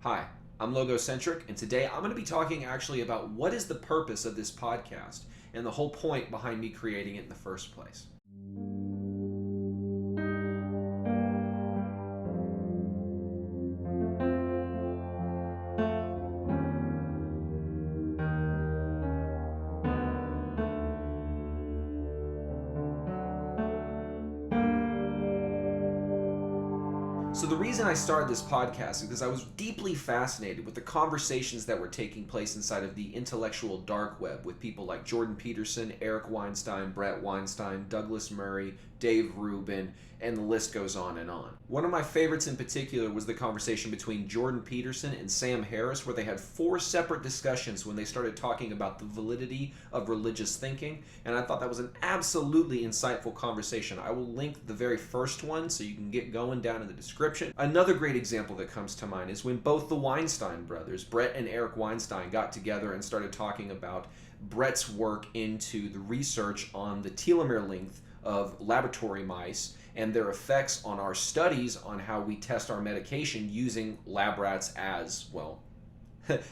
Hi, I'm Logocentric, and today I'm going to be talking actually about what is the purpose of this podcast and the whole point behind me creating it in the first place. So the reason I started this podcast is because I was deeply fascinated with the conversations that were taking place inside of the intellectual dark web with people like Jordan Peterson, Eric Weinstein, Bret Weinstein, Douglas Murray, Dave Rubin, and the list goes on and on. One of my favorites in particular was the conversation between Jordan Peterson and Sam Harris, where they had 4 separate discussions when they started talking about the validity of religious thinking, and I thought that was an absolutely insightful conversation. I will link the very first one so you can get going down in the description. Another great example that comes to mind is when both the Weinstein brothers, Bret and Eric Weinstein, got together and started talking about Bret's work into the research on the telomere length of laboratory mice and their effects on our studies on how we test our medication using lab rats as, well,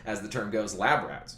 as the term goes, lab rats.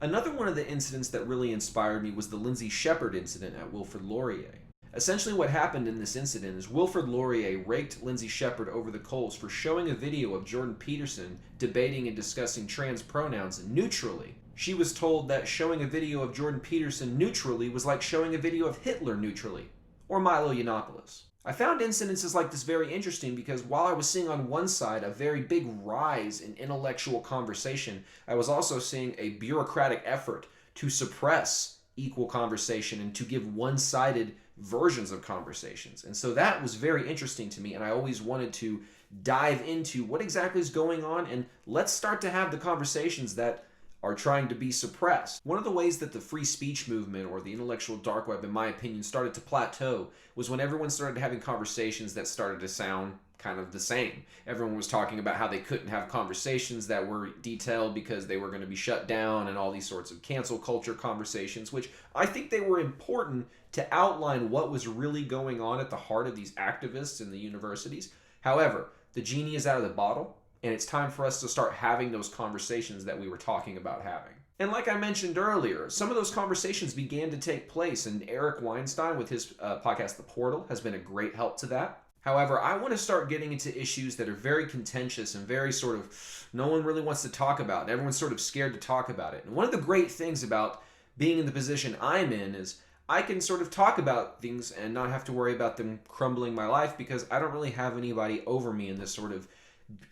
Another one of the incidents that really inspired me was the Lindsay Shepherd incident at Wilfrid Laurier. Essentially what happened in this incident is Wilfrid Laurier raked Lindsay Shepherd over the coals for showing a video of Jordan Peterson debating and discussing trans pronouns neutrally. She was told that showing a video of Jordan Peterson neutrally was like showing a video of Hitler neutrally, or Milo Yiannopoulos. I found incidences like this very interesting because while I was seeing on one side a very big rise in intellectual conversation, I was also seeing a bureaucratic effort to suppress equal conversation and to give one-sided versions of conversations. And so that was very interesting to me, and I always wanted to dive into what exactly is going on, and let's start to have the conversations that are trying to be suppressed. One of the ways that the free speech movement or the intellectual dark web, in my opinion, started to plateau was when everyone started having conversations that started to sound kind of the same. Everyone was talking about how they couldn't have conversations that were detailed because they were going to be shut down and all these sorts of cancel culture conversations, which I think they were important to outline what was really going on at the heart of these activists in the universities. However, the genie is out of the bottle, and it's time for us to start having those conversations that we were talking about having. And like I mentioned earlier, some of those conversations began to take place, and Eric Weinstein with his podcast, The Portal, has been a great help to that. However, I want to start getting into issues that are very contentious and very sort of no one really wants to talk about, and everyone's sort of scared to talk about it. And one of the great things about being in the position I'm in is I can sort of talk about things and not have to worry about them crumbling my life because I don't really have anybody over me in this sort of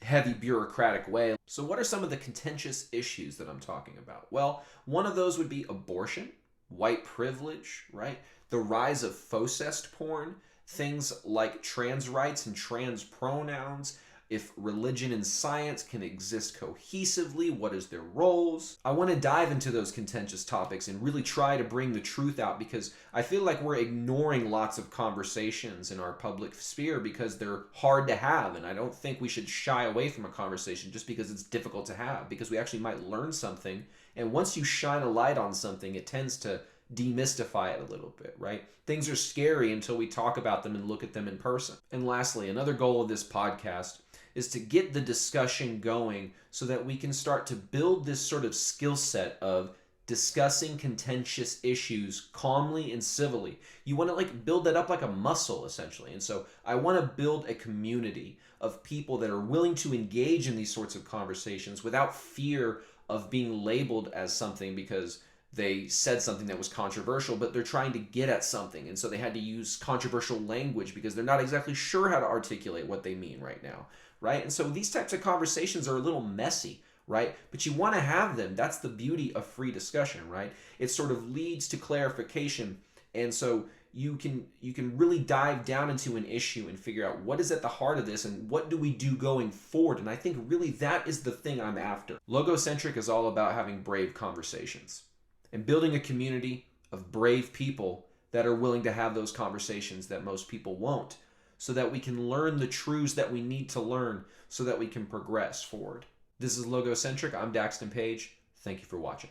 heavy bureaucratic way. So what are some of the contentious issues that I'm talking about? Well, one of those would be abortion, white privilege, right? The rise of focest porn, things like trans rights and trans pronouns, if religion and science can exist cohesively, what is their roles? I want to dive into those contentious topics and really try to bring the truth out because I feel like we're ignoring lots of conversations in our public sphere because they're hard to have, and I don't think we should shy away from a conversation just because it's difficult to have, because we actually might learn something, and once you shine a light on something, it tends to demystify it a little bit, right? Things are scary until we talk about them and look at them in person. And lastly, another goal of this podcast is to get the discussion going so that we can start to build this sort of skill set of discussing contentious issues calmly and civilly. You want to build that up like a muscle, essentially. And so I want to build a community of people that are willing to engage in these sorts of conversations without fear of being labeled as something because they said something that was controversial, but they're trying to get at something. And so they had to use controversial language because they're not exactly sure how to articulate what they mean right now, right? And so these types of conversations are a little messy, right? But you want to have them. That's the beauty of free discussion, right? It sort of leads to clarification. And so you can really dive down into an issue and figure out what is at the heart of this and what do we do going forward. And I think really that is the thing I'm after. Logocentric is all about having brave conversations and building a community of brave people that are willing to have those conversations that most people won't, so that we can learn the truths that we need to learn so that we can progress forward. This is Logocentric. I'm Daxton Page. Thank you for watching.